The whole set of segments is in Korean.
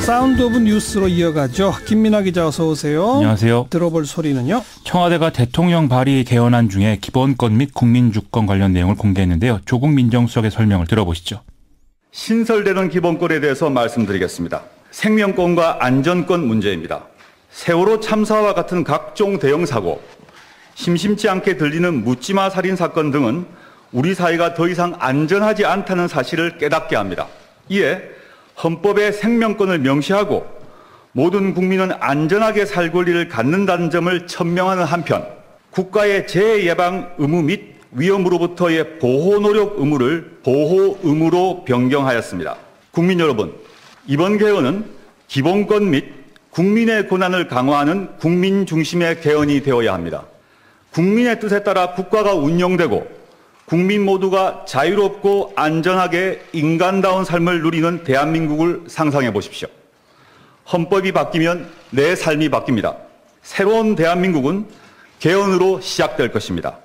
사운드 오브 뉴스로 이어가죠. 김민아 기자 어서 오세요. 안녕하세요. 들어볼 소리는요. 청와대가 대통령 발의 개헌안 중에 기본권 및 국민주권 관련 내용을 공개했는데요. 조국 민정수석의 설명을 들어보시죠. 신설되는 기본권에 대해서 말씀드리겠습니다. 생명권과 안전권 문제입니다. 세월호 참사와 같은 각종 대형 사고, 심심치 않게 들리는 묻지마 살인 사건 등은 우리 사회가 더 이상 안전하지 않다는 사실을 깨닫게 합니다. 이에 헌법에 생명권을 명시하고 모든 국민은 안전하게 살 권리를 갖는다는 점을 천명하는 한편 국가의 재해 예방 의무 및 위험으로부터의 보호 노력 의무를 보호 의무로 변경하였습니다. 국민 여러분, 이번 개헌은 기본권 및 국민의 권한을 강화하는 국민 중심의 개헌이 되어야 합니다. 국민의 뜻에 따라 국가가 운영되고 국민 모두가 자유롭고 안전하게 인간다운 삶을 누리는 대한민국을 상상해 보십시오. 헌법이 바뀌면 내 삶이 바뀝니다. 새로운 대한민국은 개헌으로 시작될 것입니다.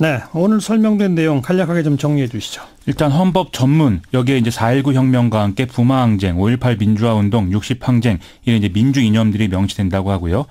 네, 오늘 설명된 내용 간략하게 좀 정리해 주시죠. 일단 헌법 전문, 여기에 이제 4.19 혁명과 함께 부마항쟁, 5.18 민주화운동, 60항쟁, 이런 이제 민주 이념들이 명시된다고 하고요.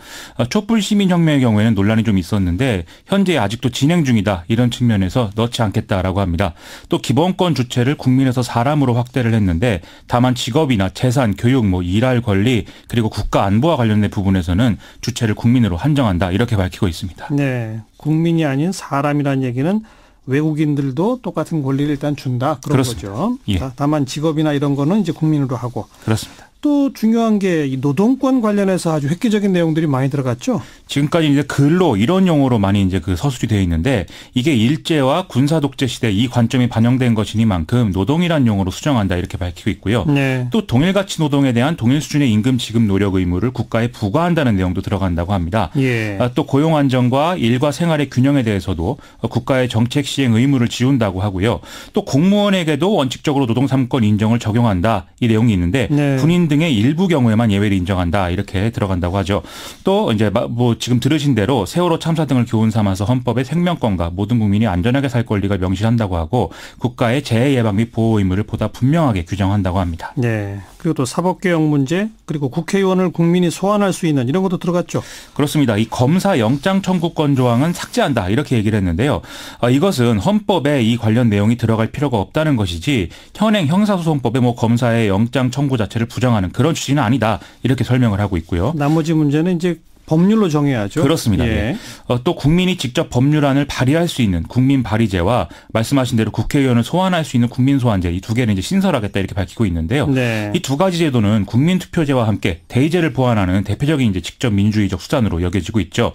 촛불 시민혁명의 경우에는 논란이 좀 있었는데 현재 아직도 진행 중이다, 이런 측면에서 넣지 않겠다라고 합니다. 또 기본권 주체를 국민에서 사람으로 확대를 했는데 다만 직업이나 재산, 교육, 일할 권리, 그리고 국가 안보와 관련된 부분에서는 주체를 국민으로 한정한다, 이렇게 밝히고 있습니다. 네, 국민이 아닌 사람이라는 얘기는 외국인들도 똑같은 권리를 일단 준다, 그런 그렇습니다. 거죠. 예. 다만 직업이나 이런 거는 이제 국민으로 하고. 그렇습니다. 또 중요한 게 이 노동권 관련해서 아주 획기적인 내용들이 많이 들어갔죠. 지금까지 이제 근로 이런 용어로 많이 이제 서술이 되어 있는데 이게 일제와 군사 독재 시대 이 관점이 반영된 것이니만큼 노동이란 용어로 수정한다, 이렇게 밝히고 있고요. 네. 또 동일 가치 노동에 대한 동일 수준의 임금 지급 노력 의무를 국가에 부과한다는 내용도 들어간다고 합니다. 예. 또 고용 안정과 일과 생활의 균형에 대해서도 국가의 정책 시행 의무를 지운다고 하고요. 또 공무원에게도 원칙적으로 노동 3권 인정을 적용한다, 이 내용이 있는데 네. 군인 등의 일부 경우에만 예외를 인정한다, 이렇게 들어간다고 하죠. 또 이제 지금 들으신 대로 세월호 참사 등을 교훈 삼아서 헌법에 생명권과 모든 국민이 안전하게 살 권리가 명시한다고 하고 국가의 재해 예방 및 보호 의무를 보다 분명하게 규정한다고 합니다. 네. 그리고 또 사법개혁 문제, 그리고 국회의원을 국민이 소환할 수 있는 이런 것도 들어갔죠. 그렇습니다. 이 검사 영장 청구권 조항은 삭제한다, 이렇게 얘기를 했는데요. 이것은 헌법에 이 관련 내용이 들어갈 필요가 없다는 것이지 현행 형사소송법에 검사의 영장 청구 자체를 부정하는 그런 취지는 아니다, 이렇게 설명을 하고 있고요. 나머지 문제는 이제 법률로 정해야죠. 그렇습니다. 예. 네. 또 국민이 직접 법률안을 발의할 수 있는 국민 발의제와 말씀하신 대로 국회의원을 소환할 수 있는 국민 소환제, 이 두 개는 이제 신설하겠다, 이렇게 밝히고 있는데요. 네. 이 두 가지 제도는 국민 투표제와 함께 대의제를 보완하는 대표적인 이제 직접 민주의적 수단으로 여겨지고 있죠.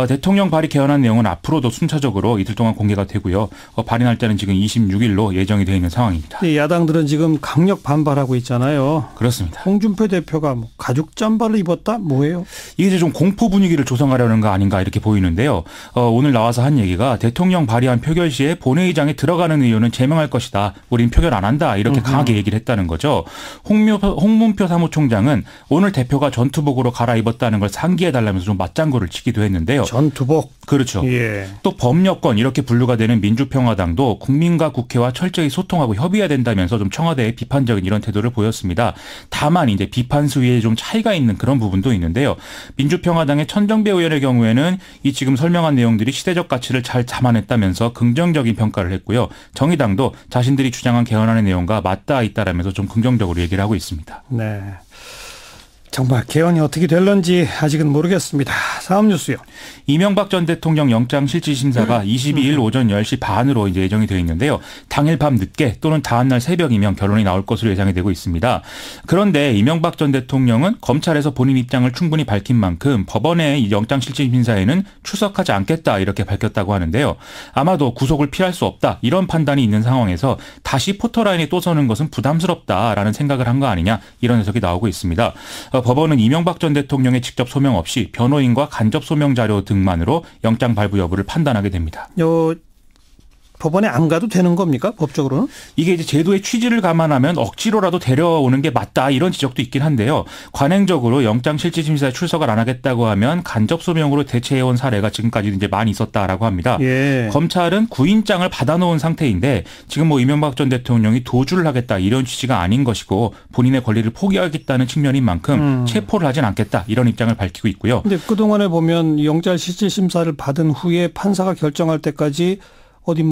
대통령 발의 개헌안 내용은 앞으로도 순차적으로 이틀 동안 공개가 되고요. 발의 날짜는 지금 26일로 예정이 되어 있는 상황입니다. 야당들은 지금 강력 반발하고 있잖아요. 그렇습니다. 홍준표 대표가 가죽 잠바를 입었다? 뭐예요? 이게 이제 좀 공포 분위기를 조성하려는 거 아닌가, 이렇게 보이는데요. 오늘 나와서 한 얘기가 대통령 발의안 표결 시에 본회의장에 들어가는 의원은 제명할 것이다, 우린 표결 안 한다, 이렇게 강하게 얘기를 했다는 거죠. 홍문표 사무총장은 오늘 대표가 전투복으로 갈아입었다는 걸 상기해달라면서 좀 맞장구를 치기도 했는데요. 전투복. 그렇죠. 예. 또 법여권, 이렇게 분류가 되는 민주평화당도 국민과 국회와 철저히 소통하고 협의해야 된다면서 좀 청와대에 비판적인 이런 태도를 보였습니다. 다만 이제 비판 수위에 좀 차이가 있는 그런 부분도 있는데요. 민주평화당의 천정배 의원의 경우에는 이 지금 설명한 내용들이 시대적 가치를 잘 담아냈다면서 긍정적인 평가를 했고요. 정의당도 자신들이 주장한 개헌안의 내용과 맞닿아 있다라면서 좀 긍정적으로 얘기를 하고 있습니다. 네. 정말 개헌이 어떻게 될런지 아직은 모르겠습니다. 다음 뉴스요. 이명박 전 대통령 영장실질심사가 22일 오전 10시 반으로 이제 예정이 되어 있는데요. 당일 밤 늦게 또는 다음날 새벽이면 결론이 나올 것으로 예상이 되고 있습니다. 그런데 이명박 전 대통령은 검찰에서 본인 입장을 충분히 밝힌 만큼 법원의 영장실질심사에는 출석하지 않겠다, 이렇게 밝혔다고 하는데요. 아마도 구속을 피할 수 없다, 이런 판단이 있는 상황에서 다시 포토라인에 또 서는 것은 부담스럽다라는 생각을 한 거 아니냐, 이런 해석이 나오고 있습니다. 법원은 이명박 전 대통령의 직접 소명 없이 변호인과 간접 소명 자료 등만으로 영장 발부 여부를 판단하게 됩니다. 법원에 안 가도 되는 겁니까? 법적으로는? 이게 이제 제도의 취지를 감안하면 억지로라도 데려오는 게 맞다 이런 지적도 있긴 한데요. 관행적으로 영장실질심사에 출석을 안 하겠다고 하면 간접소명으로 대체해온 사례가 지금까지도 이제 많이 있었다라고 합니다. 예. 검찰은 구인장을 받아놓은 상태인데 지금 뭐 이명박 전 대통령이 도주를 하겠다 이런 취지가 아닌 것이고 본인의 권리를 포기하겠다는 측면인 만큼 체포를 하진 않겠다 이런 입장을 밝히고 있고요. 근데 그동안에 보면 영장실질심사를 받은 후에 판사가 결정할 때까지 어디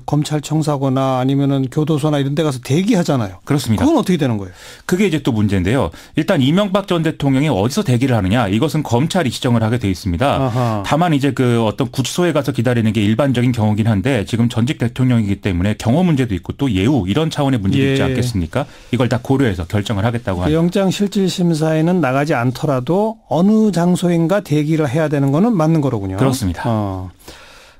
검찰청사거나 아니면은 교도소나 이런 데 가서 대기하잖아요. 그렇습니다. 그건 어떻게 되는 거예요? 그게 이제 또 문제인데요. 일단 이명박 전 대통령이 어디서 대기를 하느냐 이것은 검찰이 지정을 하게 돼 있습니다. 아하. 다만 이제 그 어떤 구치소에 가서 기다리는 게 일반적인 경우긴 한데 지금 전직 대통령이기 때문에 경호 문제도 있고 또 예우 이런 차원의 문제도 있지 않겠습니까? 이걸 다 고려해서 결정을 하겠다고 합니다. 영장실질심사에는 나가지 않더라도 어느 장소인가 대기를 해야 되는 거는 맞는 거로군요. 그렇습니다.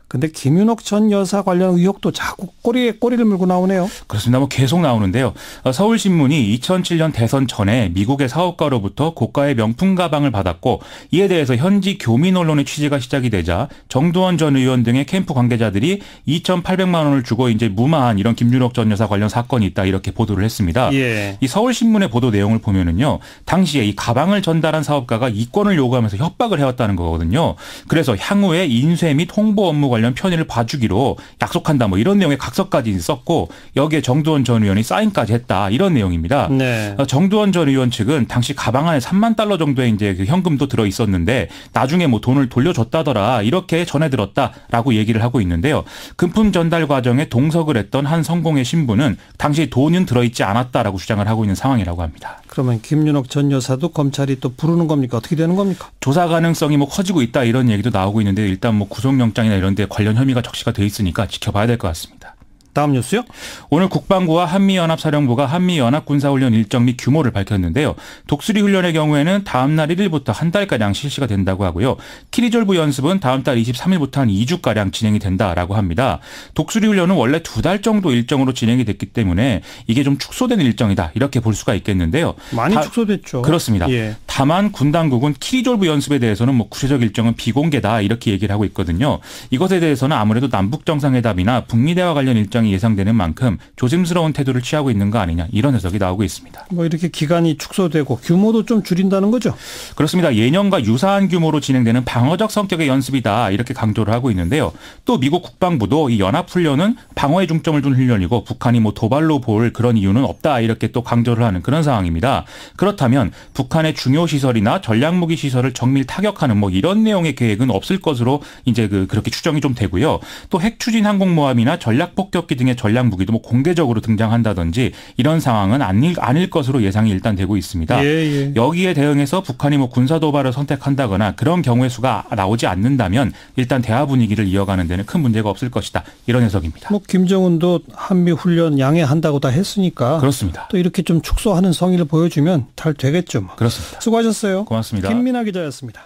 근데 김윤옥 전 여사 관련 의혹도 자꾸 꼬리를 물고 나오네요. 그렇습니다. 뭐 계속 나오는데요. 서울신문이 2007년 대선 전에 미국의 사업가로부터 고가의 명품 가방을 받았고 이에 대해서 현지 교민 언론의 취재가 시작이 되자 정두원 전 의원 등의 캠프 관계자들이 2,800만 원을 주고 이제 무마한 이런 김윤옥 전 여사 관련 사건이 있다 이렇게 보도를 했습니다. 예. 이 서울신문의 보도 내용을 보면은요. 당시에 이 가방을 전달한 사업가가 이권을 요구하면서 협박을 해왔다는 거거든요. 그래서 향후에 인쇄 및 홍보 업무 관련 편의를 봐주기로 약속한다 뭐 이런 내용의 각서까지 썼고 여기에 정두원 전 의원이 사인까지 했다 이런 내용입니다. 네. 정두원 전 의원 측은 당시 가방 안에 3만 달러 정도의 이제 그 현금도 들어 있었는데 나중에 뭐 돈을 돌려줬다더라 이렇게 전해 들었다라고 얘기를 하고 있는데요. 금품 전달 과정에 동석을 했던 한 성공의 신부는 당시 돈은 들어있지 않았다라고 주장을 하고 있는 상황이라고 합니다. 그러면 김윤옥 전 여사도 검찰이 또 부르는 겁니까? 어떻게 되는 겁니까? 조사 가능성이 뭐 커지고 있다 이런 얘기도 나오고 있는데 일단 뭐 구속영장이나 이런 데 관련 혐의가 적시가 돼 있으니까 지켜봐야 될 것 같습니다. 다음 뉴스요? 오늘 국방부와 한미연합사령부가 한미연합군사훈련 일정 및 규모를 밝혔는데요. 독수리 훈련의 경우에는 다음 날 1일부터 한 달가량 실시가 된다고 하고요. 키리졸브 연습은 다음 달 23일부터 한 2주가량 진행이 된다라고 합니다. 독수리 훈련은 원래 2달 정도 일정으로 진행이 됐기 때문에 이게 좀 축소된 일정이다 이렇게 볼 수가 있겠는데요. 많이 축소됐죠. 그렇습니다. 예. 다만 군 당국은 키리졸브 연습에 대해서는 뭐 구체적 일정은 비공개다 이렇게 얘기를 하고 있거든요. 이것에 대해서는 아무래도 남북 정상회담이나 북미 대화 관련 일정이 예상되는 만큼 조심스러운 태도를 취하고 있는 거 아니냐 이런 해석이 나오고 있습니다. 뭐 이렇게 기간이 축소되고 규모도 좀 줄인다는 거죠? 그렇습니다. 예년과 유사한 규모로 진행되는 방어적 성격의 연습이다 이렇게 강조를 하고 있는데요. 또 미국 국방부도 이 연합훈련은 방어에 중점을 둔 훈련이고 북한이 뭐 도발로 볼 그런 이유는 없다 이렇게 또 강조를 하는 그런 상황입니다. 그렇다면 북한의 중요 시설이나 전략무기 시설을 정밀 타격하는 뭐 이런 내용의 계획은 없을 것으로 이제 그렇게 추정이 좀 되고요. 또 핵추진 항공모함이나 전략폭격기 등의 전략무기도 뭐 공개적으로 등장한다든지 이런 상황은 아닐 것으로 예상이 일단 되고 있습니다. 예. 여기에 대응해서 북한이 뭐 군사 도발을 선택한다거나 그런 경우의 수가 나오지 않는다면 일단 대화 분위기를 이어가는 데는 큰 문제가 없을 것이다. 이런 해석입니다. 뭐 김정은도 한미 훈련 양해한다고 다 했으니까 그렇습니다. 또 이렇게 좀 축소하는 성의를 보여주면 잘 되겠죠. 뭐. 그렇습니다. 수고하셨어요. 고맙습니다. 김민아 기자였습니다.